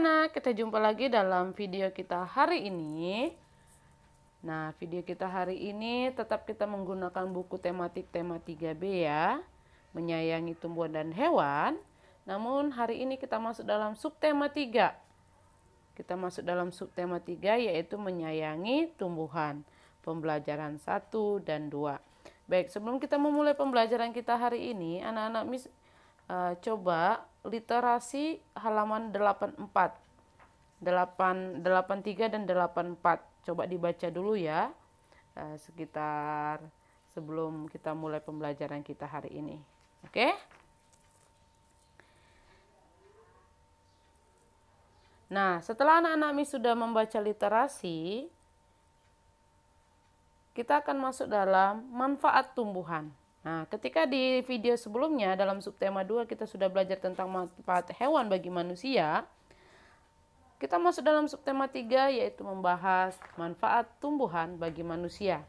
anak-anak, kita jumpa lagi dalam video kita hari ini. Nah, video kita hari ini tetap kita menggunakan buku tematik tema 3B ya, menyayangi tumbuhan dan hewan. Namun hari ini kita masuk dalam subtema 3. Kita masuk dalam subtema 3 yaitu menyayangi tumbuhan. Pembelajaran 1 dan 2. Baik, sebelum kita memulai pembelajaran kita hari ini, anak-anak Miss coba literasi halaman 84, 83 dan 84. Coba dibaca dulu ya, sekitar sebelum kita mulai pembelajaran kita hari ini. Oke? Nah, setelah anak-anak Miss sudah membaca literasi, kita akan masuk dalam manfaat tumbuhan. Nah, ketika di video sebelumnya dalam subtema 2 kita sudah belajar tentang manfaat hewan bagi manusia, kita masuk dalam subtema 3 yaitu membahas manfaat tumbuhan bagi manusia.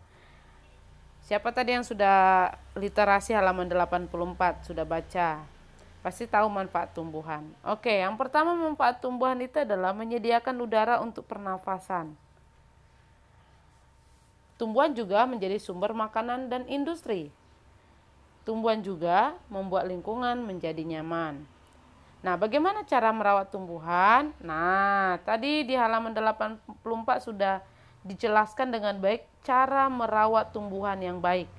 Siapa tadi yang sudah literasi halaman 84 sudah baca? Pasti tahu manfaat tumbuhan. Oke, yang pertama manfaat tumbuhan itu adalah menyediakan udara untuk pernafasan. Tumbuhan juga menjadi sumber makanan dan industri. Tumbuhan juga membuat lingkungan menjadi nyaman. Nah, bagaimana cara merawat tumbuhan? Nah, tadi di halaman 84 sudah dijelaskan dengan baik cara merawat tumbuhan yang baik.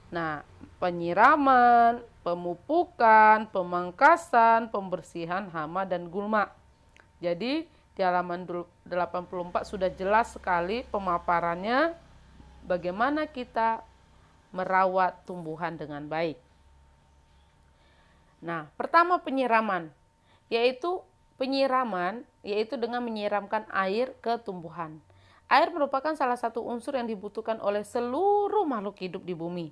Nah, penyiraman, pemupukan, pemangkasan, pembersihan hama dan gulma. Jadi, di halaman 84 sudah jelas sekali pemaparannya bagaimana kita merawat tumbuhan dengan baik. Nah, pertama penyiraman, yaitu dengan menyiramkan air ke tumbuhan. Air merupakan salah satu unsur yang dibutuhkan oleh seluruh makhluk hidup di bumi.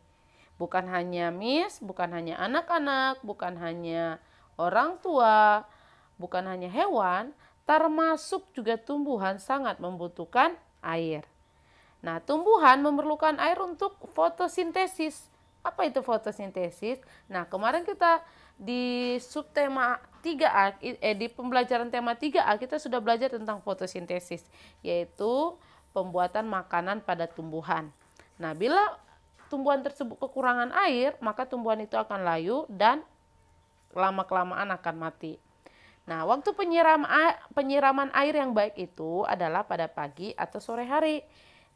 Bukan hanya Miss, bukan hanya anak-anak, bukan hanya orang tua, bukan hanya hewan, termasuk juga tumbuhan sangat membutuhkan air. Nah, tumbuhan memerlukan air untuk fotosintesis. Apa itu fotosintesis? Nah, kemarin kita di subtema 3A, di pembelajaran tema 3A kita sudah belajar tentang fotosintesis, yaitu pembuatan makanan pada tumbuhan. Nah, bila tumbuhan tersebut kekurangan air, maka tumbuhan itu akan layu dan lama-kelamaan akan mati. Nah, waktu penyiraman air yang baik itu adalah pada pagi atau sore hari.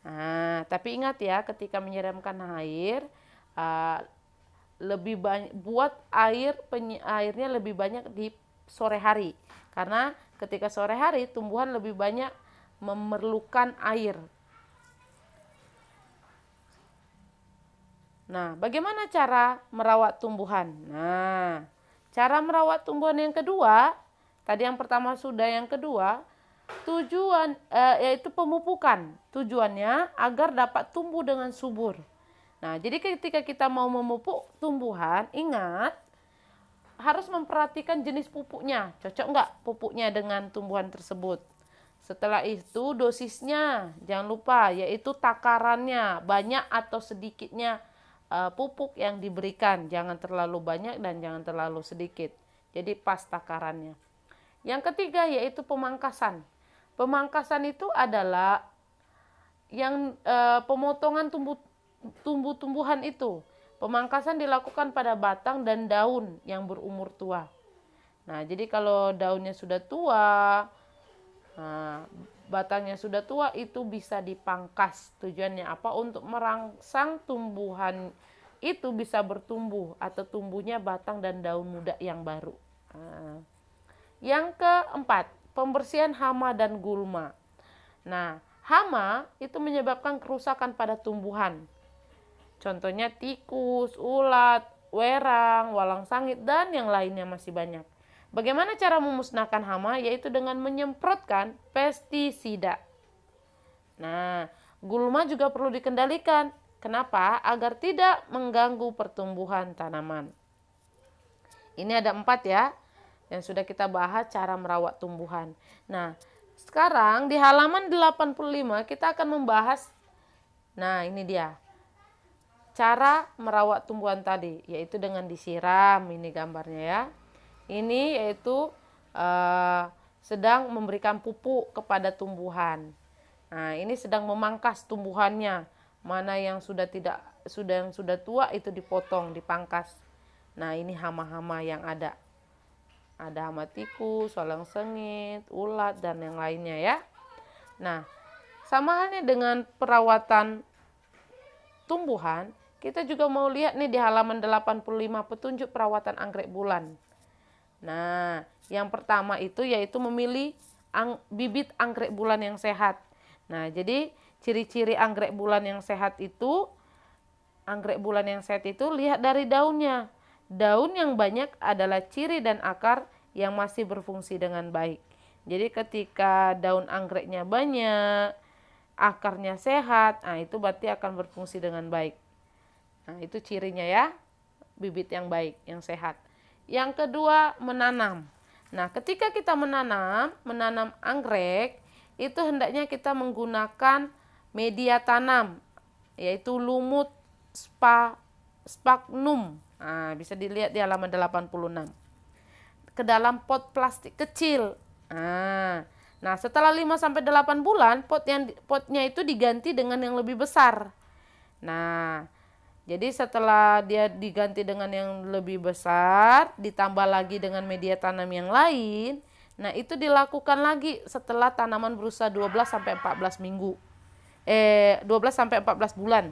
Nah, tapi ingat ya, ketika menyiramkan air, lebih banyak buat airnya lebih banyak di sore hari, karena ketika sore hari tumbuhan lebih banyak memerlukan air. Nah, bagaimana cara merawat tumbuhan? Nah, cara merawat tumbuhan yang kedua, tadi yang pertama sudah, yang kedua tujuan yaitu pemupukan. Tujuannya agar dapat tumbuh dengan subur. Nah, jadi ketika kita mau memupuk tumbuhan, ingat harus memperhatikan jenis pupuknya. Cocok nggak pupuknya dengan tumbuhan tersebut? Setelah itu dosisnya, jangan lupa, yaitu takarannya, banyak atau sedikitnya pupuk yang diberikan. Jangan terlalu banyak dan jangan terlalu sedikit. Jadi pas takarannya. Yang ketiga yaitu pemangkasan. Pemangkasan itu adalah yang pemotongan tumbuh-tumbuhan itu. Pemangkasan dilakukan pada batang dan daun yang berumur tua. Nah, jadi kalau daunnya sudah tua, batangnya sudah tua, itu bisa dipangkas. Tujuannya apa? Untuk merangsang tumbuhan itu bisa bertumbuh atau tumbuhnya batang dan daun muda yang baru. Yang keempat, pembersihan hama dan gulma. Nah, hama itu menyebabkan kerusakan pada tumbuhan. Contohnya tikus, ulat, werang, walang sangit, dan yang lainnya masih banyak. Bagaimana cara memusnahkan hama? Yaitu dengan menyemprotkan pestisida. Nah, gulma juga perlu dikendalikan. Kenapa? Agar tidak mengganggu pertumbuhan tanaman. Ini ada 4 ya, yang sudah kita bahas cara merawat tumbuhan. Nah, sekarang di halaman 85 kita akan membahas, nah ini dia, cara merawat tumbuhan tadi, yaitu dengan disiram. Ini gambarnya ya. Ini yaitu sedang memberikan pupuk kepada tumbuhan. Nah, ini sedang memangkas tumbuhannya. Mana yang sudah tua itu dipotong, dipangkas. Nah, ini hama-hama yang ada. Ada hama tikus, walang sengit, ulat, dan yang lainnya ya. Nah, sama halnya dengan perawatan tumbuhan, kita juga mau lihat nih di halaman 85 petunjuk perawatan anggrek bulan. Nah, yang pertama itu yaitu memilih bibit anggrek bulan yang sehat. Nah, jadi ciri-ciri anggrek bulan yang sehat itu, lihat dari daunnya. Daun yang banyak adalah ciri dan akar yang masih berfungsi dengan baik. Jadi ketika daun anggreknya banyak, akarnya sehat, nah itu berarti akan berfungsi dengan baik. Nah, itu cirinya ya, bibit yang baik, yang sehat. Yang kedua, menanam. Nah, ketika kita menanam anggrek, itu hendaknya kita menggunakan media tanam, yaitu lumut sphagnum. Nah, bisa dilihat di halaman 86. Ke dalam pot plastik kecil. Nah, setelah 5-8 bulan, potnya itu diganti dengan yang lebih besar. Nah, jadi setelah dia diganti dengan yang lebih besar, ditambah lagi dengan media tanam yang lain, nah itu dilakukan lagi setelah tanaman berusia 12-14 minggu. 12-14 bulan.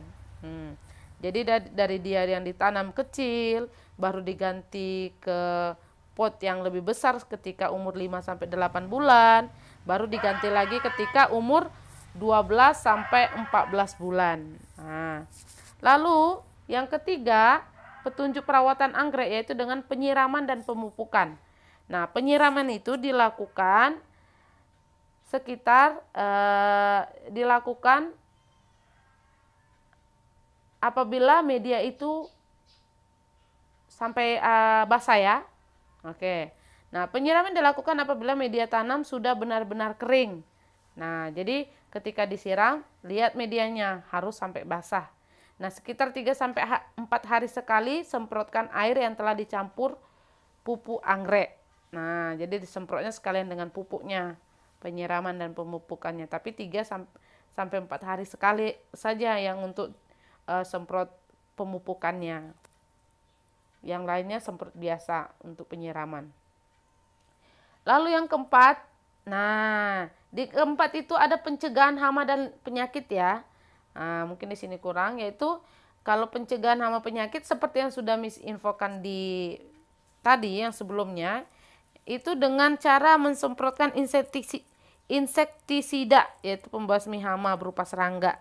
Jadi dari dia yang ditanam kecil, baru diganti ke pot yang lebih besar ketika umur 5-8 bulan, baru diganti lagi ketika umur 12-14 bulan. Nah, lalu yang ketiga, petunjuk perawatan anggrek yaitu dengan penyiraman dan pemupukan. Nah, penyiraman itu dilakukan apabila media itu sampai basah ya. Oke. Nah, penyiraman dilakukan apabila media tanam sudah benar-benar kering. Nah, jadi ketika disiram, lihat medianya harus sampai basah. Nah, sekitar 3-4 hari sekali semprotkan air yang telah dicampur pupuk anggrek. Nah, jadi disemprotnya sekalian dengan pupuknya, penyiraman dan pemupukannya. Tapi 3-4 hari sekali saja yang untuk semprot pemupukannya. Yang lainnya semprot biasa untuk penyiraman. Lalu yang keempat, nah di keempat itu ada pencegahan hama dan penyakit ya. Nah, mungkin di sini kurang, yaitu kalau pencegahan hama penyakit seperti yang sudah Miss infokan di tadi yang sebelumnya, itu dengan cara mensemprotkan insektisida yaitu pembasmi hama berupa serangga.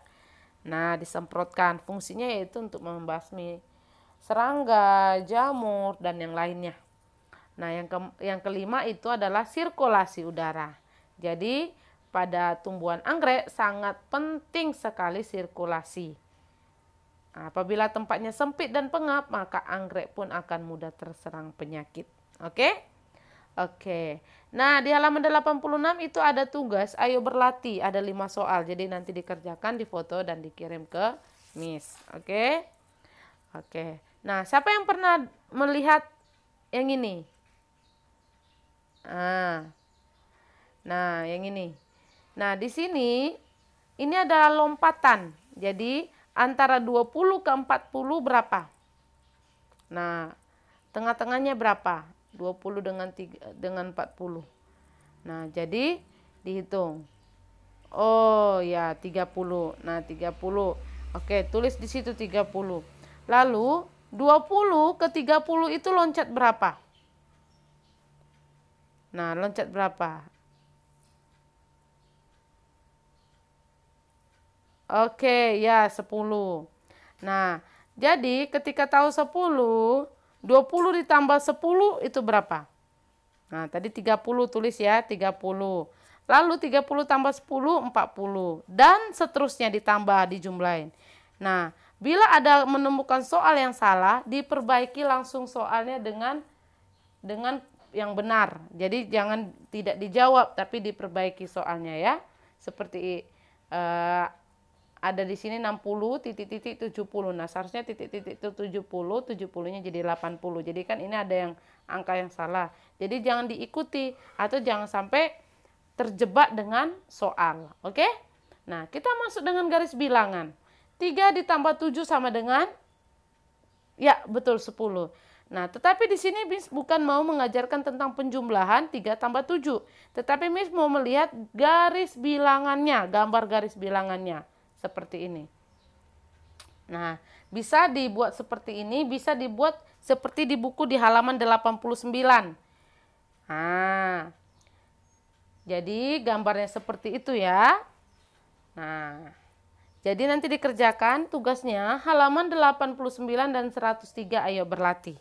Nah, disemprotkan, fungsinya yaitu untuk membasmi serangga, jamur, dan yang lainnya. Nah, yang kelima itu adalah sirkulasi udara. Jadi, pada tumbuhan anggrek sangat penting sekali sirkulasi. Apabila tempatnya sempit dan pengap, maka anggrek pun akan mudah terserang penyakit. Oke? Oke. Nah, di halaman 86 itu ada tugas, ayo berlatih. Ada 5 soal, jadi nanti dikerjakan, difoto, dan dikirim ke Miss. Oke? Oke. Nah, siapa yang pernah melihat yang ini? Nah, yang ini. Nah, di sini ini adalah lompatan. Jadi, antara 20 ke 40 berapa? Nah, tengah-tengahnya berapa? 20 dengan 40. Nah, jadi dihitung. Oh, ya, 30. Nah, 30. Oke, tulis di situ 30. Lalu 20 ke 30 itu loncat berapa? Nah, loncat berapa? Oke, ya 10. Nah, jadi ketika tahu 10, 20 ditambah 10 itu berapa? Nah, tadi 30 tulis ya, 30. Lalu 30 tambah 10, 40. Dan seterusnya ditambah, dijumlahin. Nah, bila ada menemukan soal yang salah, diperbaiki langsung soalnya dengan yang benar. Jadi jangan tidak dijawab, tapi diperbaiki soalnya ya. Seperti ada di sini 60 titik-titik 70. Nah, seharusnya titik-titik itu 70, 70-nya jadi 80. Jadi kan ini ada yang angka yang salah. Jadi jangan diikuti atau jangan sampai terjebak dengan soal. Oke? Nah, kita masuk dengan garis bilangan. 3 ditambah 7 sama dengan, ya betul, 10. Nah, tetapi di sini Miss bukan mau mengajarkan tentang penjumlahan 3 tambah 7. Tetapi Miss mau melihat garis bilangannya, gambar garis bilangannya. Seperti ini. Nah, bisa dibuat seperti ini, bisa dibuat seperti di buku di halaman 89. Nah, jadi gambarnya seperti itu ya. Nah, jadi nanti dikerjakan tugasnya halaman 89 dan 103, ayo berlatih.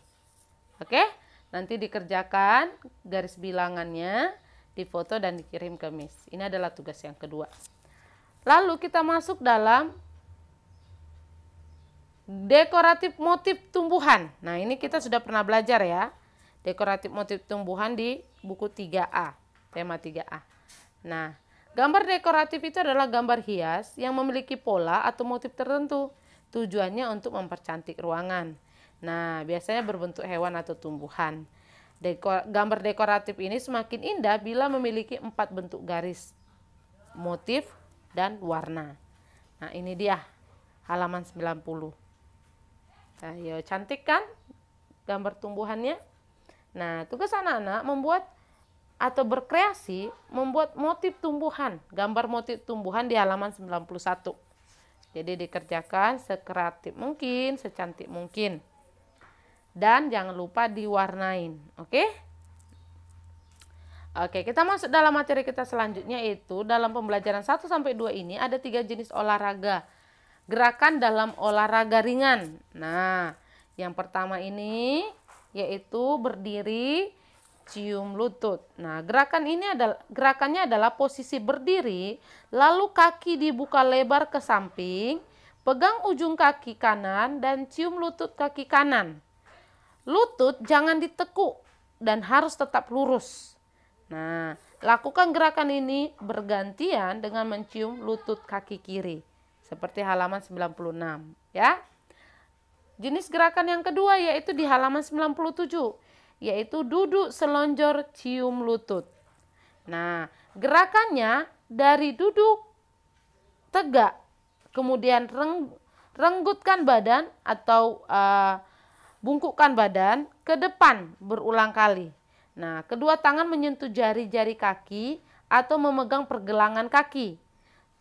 Oke, nanti dikerjakan garis bilangannya, difoto dan dikirim ke Miss. Ini adalah tugas yang kedua. Lalu kita masuk dalam dekoratif motif tumbuhan. Nah, ini kita sudah pernah belajar ya. Dekoratif motif tumbuhan di buku 3A, tema 3A. Nah, gambar dekoratif itu adalah gambar hias yang memiliki pola atau motif tertentu. Tujuannya untuk mempercantik ruangan. Nah, biasanya berbentuk hewan atau tumbuhan. Gambar dekoratif ini semakin indah bila memiliki 4 bentuk garis, motif, dan warna. Nah, ini dia halaman 90. Ayo, cantik kan gambar tumbuhannya? Nah, tugas anak-anak membuat atau berkreasi membuat motif tumbuhan, gambar motif tumbuhan di halaman 91. Jadi dikerjakan sekreatif mungkin, secantik mungkin. Dan jangan lupa diwarnain, oke? Oke, kita masuk dalam materi kita selanjutnya, yaitu dalam pembelajaran 1 sampai 2 ini ada 3 jenis olahraga. Gerakan dalam olahraga ringan. Nah, yang pertama ini yaitu berdiri, cium lutut. Nah, gerakannya adalah posisi berdiri, lalu kaki dibuka lebar ke samping, pegang ujung kaki kanan dan cium lutut kaki kanan. Lutut jangan ditekuk dan harus tetap lurus. Nah, lakukan gerakan ini bergantian dengan mencium lutut kaki kiri. Seperti halaman 96 ya. Jenis gerakan yang kedua yaitu di halaman 97, yaitu duduk selonjor cium lutut. Nah, gerakannya dari duduk tegak, kemudian renggutkan badan atau bungkukkan badan ke depan berulang kali. Nah, kedua tangan menyentuh jari-jari kaki atau memegang pergelangan kaki.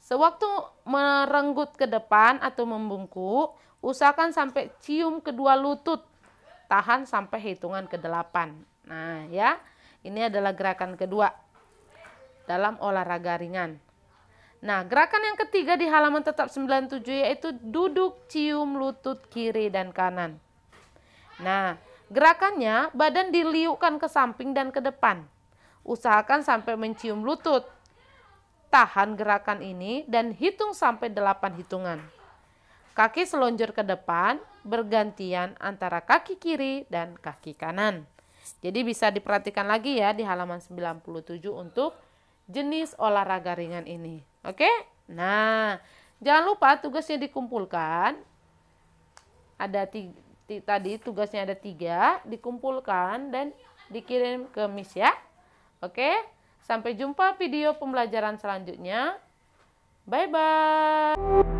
Sewaktu merenggut ke depan atau membungkuk, usahakan sampai cium kedua lutut. Tahan sampai hitungan ke-8. Nah, ya. Ini adalah gerakan kedua dalam olahraga ringan. Nah, gerakan yang ketiga di halaman tetap 97 yaitu duduk cium lutut kiri dan kanan. Nah, gerakannya badan diliukkan ke samping dan ke depan. Usahakan sampai mencium lutut. Tahan gerakan ini dan hitung sampai 8 hitungan. Kaki selonjor ke depan bergantian antara kaki kiri dan kaki kanan. Jadi bisa diperhatikan lagi ya di halaman 97 untuk jenis olahraga ringan ini. Oke? Nah, jangan lupa tugasnya dikumpulkan. Ada tadi tugasnya ada 3, dikumpulkan dan dikirim ke Miss ya. Oke? Sampai jumpa video pembelajaran selanjutnya. Bye-bye.